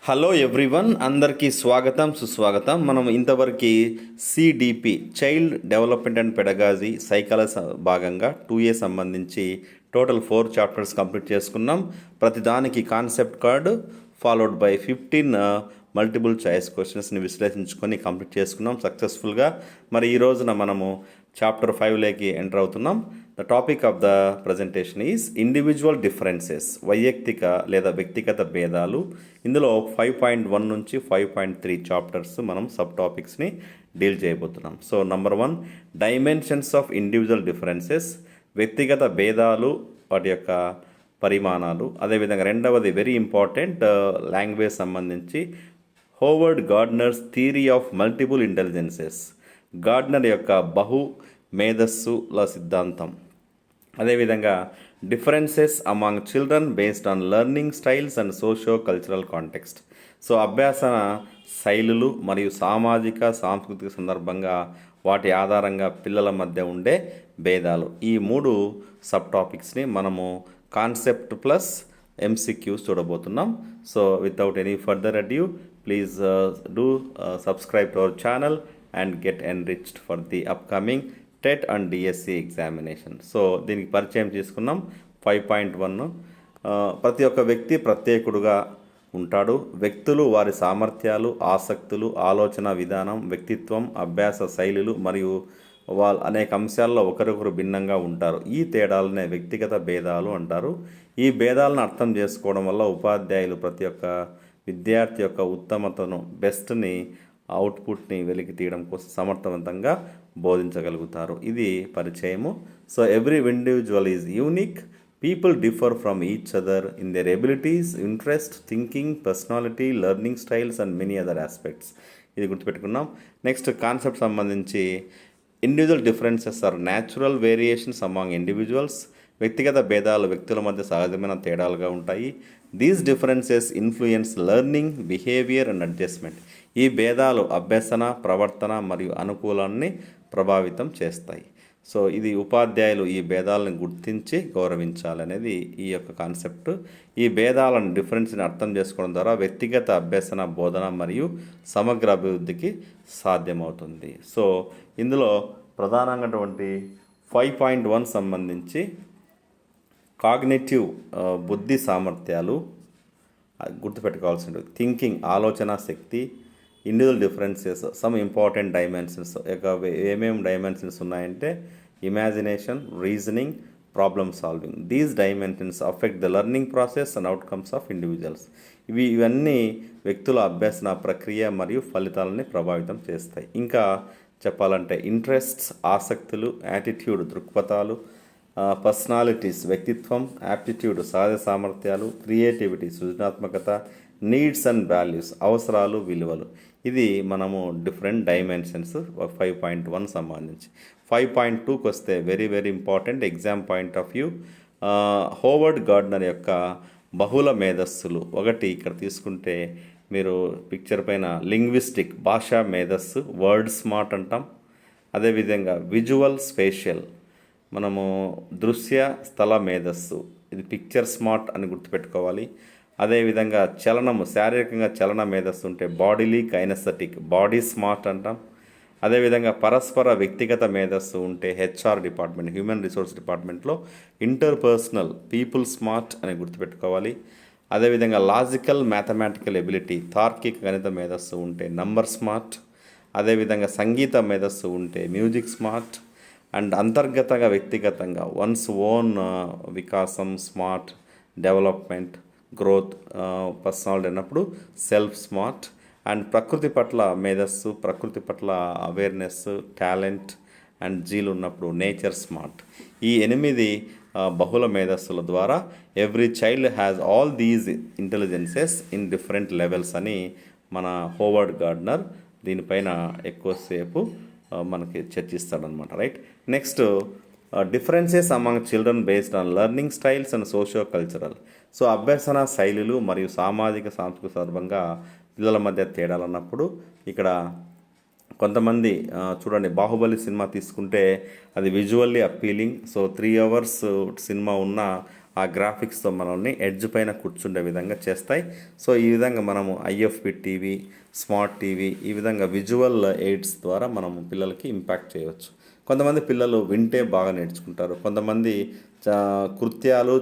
Hello everyone, అందరికీ స్వాగతం సుస్వాగతం. మనం ఇంతవరకు CDP child development and pedagogy psychology భాగంగా 2A సంబంధించి టోటల్ 4 చాప్టర్స్ కంప్లీట్ చేసుకున్నాం. ప్రతిదానికి concept card followed by 15 multiple choice క్వశ్చన్స్ని విశ్లేషించుకొని కంప్లీట్ చేసుకున్నాం సక్సెస్ఫుల్గా. మరి ఈ రోజున మనము చాప్టర్ 5లోకి ఎంటర్ అవుతున్నాం. The topic of the presentation is individual differences, వైయక్తిక లేదా వ్యక్తిగత భేదాలు. ఇందులో 5.1 నుంచి 5.3 చాప్టర్స్ మనం సబ్ టాపిక్స్ని డీల్ చేయబోతున్నాం. So number 1, dimensions of individual differences, వ్యక్తిగత భేదాలు, వాటి యొక్క పరిమాణాలు. అదేవిధంగా రెండవది వెరీ ఇంపార్టెంట్, లాంగ్వేజ్ సంబంధించి Howard Gardner's theory of multiple intelligences, Gardner యొక్క బహు మేధస్సుల సిద్ధాంతం. అదేవిధంగా differences among children based on learning styles and socio cultural context. So అభ్యాసన శైలులు మరియు సామాజిక సాంస్కృతిక సందర్భంగా వాటి ఆధారంగా పిల్లల మధ్య ఉండే భేదాలు. ఈ 3 సబ్ టాపిక్స్ని మనము కాన్సెప్ట్ ప్లస్ MCQs చూడబోతున్నాం. So without any further adieu, please do subscribe to our channel and get enriched for the upcoming TET and DSC examination. So దీనికి పరిచయం చేసుకున్నాం. 5.1, ప్రతి ఒక్క వ్యక్తి ప్రత్యేకుడుగా ఉంటాడు. వ్యక్తులు వారి సామర్థ్యాలు, ఆసక్తులు, ఆలోచన విధానం, వ్యక్తిత్వం, అభ్యాస శైలులు మరియు వాళ్ళ అనేక అంశాల్లో ఒకరొకరు భిన్నంగా ఉంటారు. ఈ తేడాలనే వ్యక్తిగత భేదాలు అంటారు. ఈ భేదాలను అర్థం చేసుకోవడం వల్ల ఉపాధ్యాయులు ప్రతి ఒక్క విద్యార్థి యొక్క ఉత్తమతను, బెస్ట్ని, అవుట్పుట్ని వెలికి తీయడం కోసం సమర్థవంతంగా బోధించగలుగుతారు. ఇది పరిచయము. So every individual is unique. People differ from each other in their abilities, interest, thinking, personality, learning styles and many other aspects. ఇది గుర్తుపెట్టుకున్నాం. నెక్స్ట్ కాన్సెప్ట్ సంబంధించి individual differences are natural variations among individuals. వ్యక్తిగత భేదాలు వ్యక్తుల మధ్య సహజమైన తేడాలుగా ఉంటాయి. These differences influence learning, behaviour and adjustment. ఈ భేదాలు అభ్యసన, ప్రవర్తన మరియు అనుకూలాన్ని ప్రభావితం చేస్తాయి. సో ఇది ఉపాధ్యాయులు ఈ భేదాలను గుర్తించి గౌరవించాలనేది ఈ యొక్క కాన్సెప్ట్. ఈ భేదాలను, డిఫరెన్స్ని అర్థం చేసుకోవడం ద్వారా వ్యక్తిగత అభ్యసన, బోధన మరియు సమగ్ర అభివృద్ధికి సాధ్యమవుతుంది. సో ఇందులో ప్రధానంగా 5.1 సంబంధించి కాగ్నిటివ్ బుద్ధి సామర్థ్యాలు గుర్తుపెట్టుకోవాల్సింది. థింకింగ్ ఆలోచన శక్తి, individual differences some important dimensions. ఏమేమి డైమెన్షన్స్ ఉన్నాయంటే imagination, reasoning, problem solving. These dimensions affect the learning process and outcomes of individuals. ఇవన్నీ వ్యక్తుల అభ్యసన ప్రక్రియ మరియు ఫలితాలని ప్రభావితం చేస్తాయి. ఇంకా చెప్పాలంటే ఇంట్రెస్ట్స్ ఆసక్తులు, యాటిట్యూడ్ దృక్పథాలు, పర్సనాలిటీస్ వ్యక్తిత్వం, యాప్టిట్యూడ్ సహజ సామర్థ్యాలు, క్రియేటివిటీ సృజనాత్మకత, నీడ్స్ అండ్ వాల్యూస్ అవసరాలు విలువలు. ఇది మనము డిఫరెంట్ డైమెన్షన్స్ 5.1 సంబంధించి. 5.2కి వస్తే very very important exam point of view, Howard Gardner యొక్క బహుళ మేధస్సులు. ఒకటి ఇక్కడ తీసుకుంటే మీరు పిక్చర్ పైన లింగ్విస్టిక్ భాషా మేధస్సు, వర్డ్ స్మార్ట్ అంటాం. అదేవిధంగా విజువల్ స్పేషియల్, మనము దృశ్య స్థల మేధస్సు, ఇది పిక్చర్ స్మార్ట్ అని గుర్తుపెట్టుకోవాలి. అదేవిధంగా చలనము, శారీరకంగా చలన మేధస్సు ఉంటే బాడీలీ కైనెస్థెటిక్, బాడీ స్మార్ట్ అంటాం. అదేవిధంగా పరస్పర వ్యక్తిగత మేధస్సు ఉంటే HR డిపార్ట్మెంట్, హ్యూమన్ రిసోర్స్ డిపార్ట్మెంట్లో ఇంటర్పర్సనల్, పీపుల్ స్మార్ట్ అని గుర్తుపెట్టుకోవాలి. అదేవిధంగా లాజికల్ మ్యాథమెటికల్ ఎబిలిటీ, తార్కిక గణిత మేధస్సు ఉంటే నంబర్ స్మార్ట్. అదేవిధంగా సంగీత మేధస్సు ఉంటే మ్యూజిక్ స్మార్ట్. అండ్ అంతర్గతంగా వ్యక్తిగతంగా వన్స్ ఓన్ వికాసం, స్మార్ట్, డెవలప్మెంట్, గ్రోత్, పర్సనాలిటీ అన్నప్పుడు సెల్ఫ్ స్మార్ట్. అండ్ ప్రకృతి పట్ల మేధస్సు, ప్రకృతి పట్ల అవేర్నెస్, టాలెంట్ అండ్ జీల్ ఉన్నప్పుడు నేచర్ స్మార్ట్. ఈ 8 బహుళ మేధస్సుల ద్వారా every child has all these intelligences in different levels అని మన హోవర్డ్ గార్డ్నర్ దీనిపైన ఎక్కువసేపు మనకి చర్చిస్తాడనమాట. Right. Next differences among children based on learning styles and socio cultural. So అభ్యసన శైలులు మరియు సామాజిక సాంస్కృతిక సందర్భంగా పిల్లల మధ్య తేడాలు అన్నప్పుడు ఇక్కడ కొంతమంది చూడండి, బాహుబలి సినిమా తీసుకుంటే అది visually appealing. So 3 hours cinema ఉన్న ఆ గ్రాఫిక్స్తో మనల్ని ఎడ్జ్ పైన కూర్చుండే విధంగా చేస్తాయి. సో ఈ విధంగా మనము ఐఎఫ్పి టీవీ, స్మార్ట్ టీవీ, ఈ విధంగా విజువల్ ఎయిడ్స్ ద్వారా మనము పిల్లలకి ఇంపాక్ట్ చేయవచ్చు. కొంతమంది పిల్లలు వింటే బాగా నేర్చుకుంటారు, కొంతమంది కృత్యాలు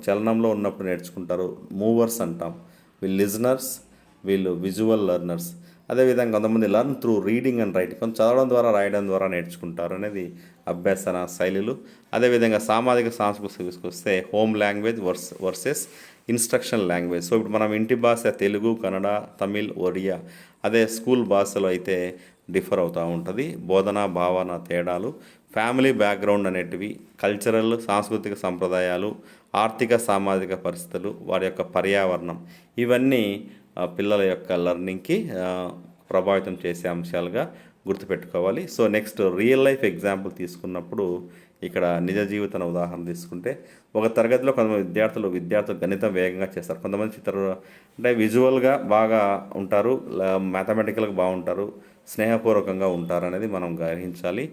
చలనంలో ఉన్నప్పుడు నేర్చుకుంటారు, మూవర్స్ అంటాం. వీళ్ళు లిజనర్స్, వీళ్ళు విజువల్ లెర్నర్స్. అదేవిధంగా కొంతమంది learn through reading and writing, కొంచెం చదవడం ద్వారా రాయడం ద్వారా నేర్చుకుంటారు అనేది అభ్యసన శైలులు. అదేవిధంగా సామాజిక సాంస్కృతిక తీసుకొస్తే home language versus instruction language. So ఇప్పుడు మనం ఇంటి భాష తెలుగు, కన్నడ, తమిళ్, ఒరియా. అదే స్కూల్ భాషలో అయితే డిఫర్ అవుతూ ఉంటుంది. బోధన, భావన తేడాలు, ఫ్యామిలీ బ్యాక్గ్రౌండ్ అనేటివి, కల్చరల్ సాంస్కృతిక సంప్రదాయాలు, ఆర్థిక సామాజిక పరిస్థితులు, వారి యొక్క పర్యావరణం, ఇవన్నీ పిల్లల యొక్క లెర్నింగ్కి ప్రభావితం చేసే అంశాలుగా గుర్తుపెట్టుకోవాలి. So next real life example తీసుకున్నప్పుడు ఇక్కడ నిజ జీవిత ఉదాహరణ తీసుకుంటే, ఒక తరగతిలో కొంతమంది విద్యార్థులు గణితం వేగంగా చేస్తారు, కొంతమంది అంటే విజువల్గా బాగా ఉంటారు, మ్యాథమెటికల్గా బాగుంటారు, స్నేహపూర్వకంగా ఉంటారు అనేది మనం గ్రహించాలి.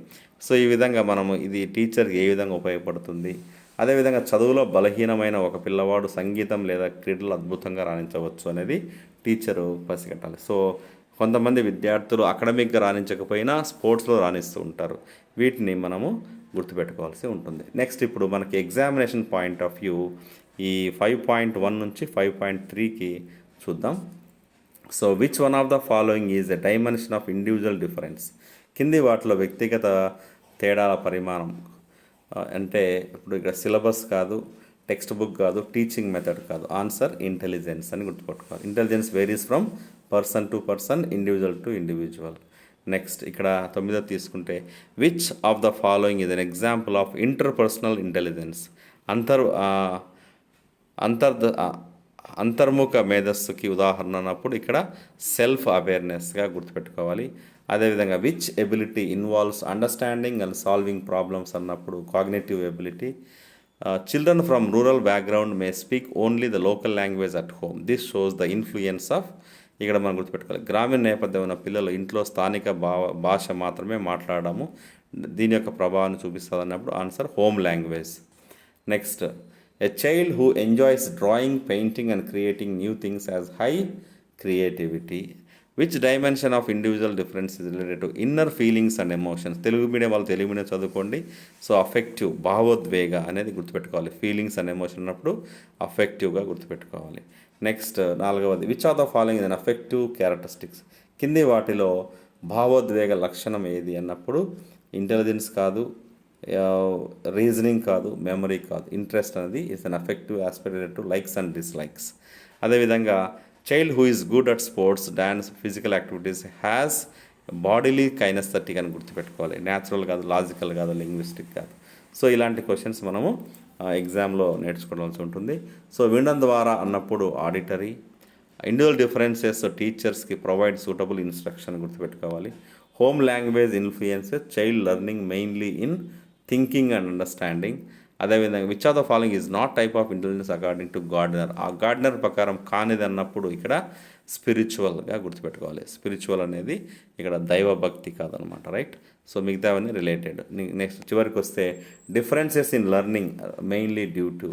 సో ఈ విధంగా మనము ఇది టీచర్కి ఏ విధంగా ఉపయోగపడుతుంది. అదేవిధంగా చదువులో బలహీనమైన ఒక పిల్లవాడు సంగీతం లేదా క్రీడలు అద్భుతంగా రాణించవచ్చు అనేది టీచరు పసిగట్టాలి. సో కొంతమంది విద్యార్థులు అకాడమిక్గా రాణించకపోయినా స్పోర్ట్స్లో రాణిస్తూ ఉంటారు. వీటిని మనము గుర్తుపెట్టుకోవాల్సి ఉంటుంది. నెక్స్ట్ ఇప్పుడు మనకి ఎగ్జామినేషన్ పాయింట్ ఆఫ్ వ్యూ ఈ 5.1 నుంచి 5.3కి చూద్దాం. So which one of the following is a dimension of individual difference. కింది వాటిలో వ్యక్తిగత తేడాల పరిమాణం అంటే ఇప్పుడు ఇక్కడ సిలబస్ కాదు, టెక్స్ట్ బుక్ కాదు, టీచింగ్ మెథడ్ కాదు. ఆన్సర్ ఇంటెలిజెన్స్ అని గుర్తుపెట్టుకోవాలి. Intelligence varies from person to person, individual to individual. Next ఇక్కడ 9వ తీసుకుంటే which of the following is an example of interpersonal intelligence. అంతర్ముఖ మేధస్సుకి ఉదాహరణ అన్నప్పుడు ఇక్కడ సెల్ఫ్ అవేర్నెస్గా గుర్తుపెట్టుకోవాలి. అదేవిధంగా which ability involves understanding and solving problems అన్నప్పుడు cognitive ability. Children from rural background may speak only the local language at home. This shows the influence of. ఇక్కడ మనం గుర్తుపెట్టుకోవాలి, గ్రామీణ నేపథ్యం ఉన్న పిల్లలు ఇంట్లో స్థానిక భాష మాత్రమే మాట్లాడము, దీని యొక్క ప్రభావాన్ని చూపిస్తుంది అన్నప్పుడు answer home language. Next a child who enjoys drawing, painting and creating new things as high creativity. Which dimension of individual difference is related to inner feelings and emotions. Telugu medium వాళ్ళు తెలుగు మీడియం చదువుకోండి. So affective, భావోద్వేగ అనేది గుర్తుపెట్టుకోవాలి. Feelings and emotion అన్నప్పుడు అఫెక్టివ్గా గుర్తుపెట్టుకోవాలి. Next 4వది which of the following is an affective characteristics. కింది వాటిలో భావోద్వేగ లక్షణం ఏది అన్నప్పుడు ఇంటెలిజెన్స్ కాదు, రీజనింగ్ కాదు, మెమరీ కాదు. ఇంట్రెస్ట్ అనేది is an affective aspect related to likes and dislikes. అదేవిధంగా child who is good at sports, dance, physical activities has bodily kinesthetic అని గుర్తుపెట్టుకోవాలి. న్యాచురల్ కాదు, లాజికల్ కాదు, లింగ్విస్టిక్ కాదు. సో ఇలాంటి క్వశ్చన్స్ మనము ఎగ్జామ్లో నేర్చుకోవాల్సి ఉంటుంది. సో వినడం ద్వారా అన్నప్పుడు ఆడిటరీ. ఇండివిజువల్ డిఫరెన్సెస్ టీచర్స్కి ప్రొవైడ్ సూటబుల్ ఇన్స్ట్రక్షన్ గుర్తుపెట్టుకోవాలి. Home language influences child learning mainly in thinking and understanding. అదేవిధంగా which of the following is not type of intelligence according to Gardner. ఆ గార్డనర్ ప్రకారం కానిది అన్నప్పుడు ఇక్కడ స్పిరిచువల్గా గుర్తుపెట్టుకోవాలి. స్పిరిచువల్ అనేది ఇక్కడ దైవభక్తి కాదనమాట, రైట్. సో మిగతావన్నీ రిలేటెడ్. నెక్స్ట్ చివరికి వస్తే differences in learning mainly due to.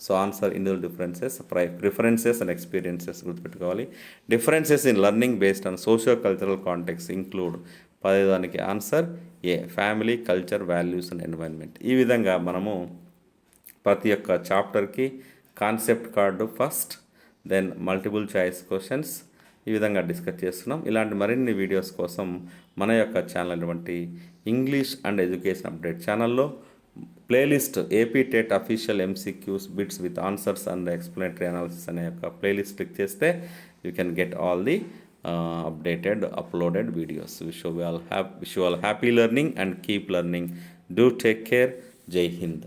So answer individual differences, preferences and experiences గుర్తుపెట్టుకోవాలి. Differences in learning based on socio cultural context include. 10వ answer A, family, culture, values and environment. ఈ విధంగా మనము ప్రతి ఒక్క చాప్టర్కి concept card first, then multiple choice questions ఈ విధంగా డిస్కస్ చేస్తున్నాం. ఇలాంటి మరిన్ని వీడియోస్ కోసం మన యొక్క ఛానల్ అటువంటి ఇంగ్లీష్ అండ్ ఎడ్యుకేషన్ అప్డేట్ ఛానల్లో playlist AP TET official MCQs bits with answers and explanatory analysis అనే యొక్క ప్లేలిస్ట్ క్లిక్ చేస్తే you can get all the updated uploaded videos. Wish you all happy learning and keep learning. Do take care. Jai Hind.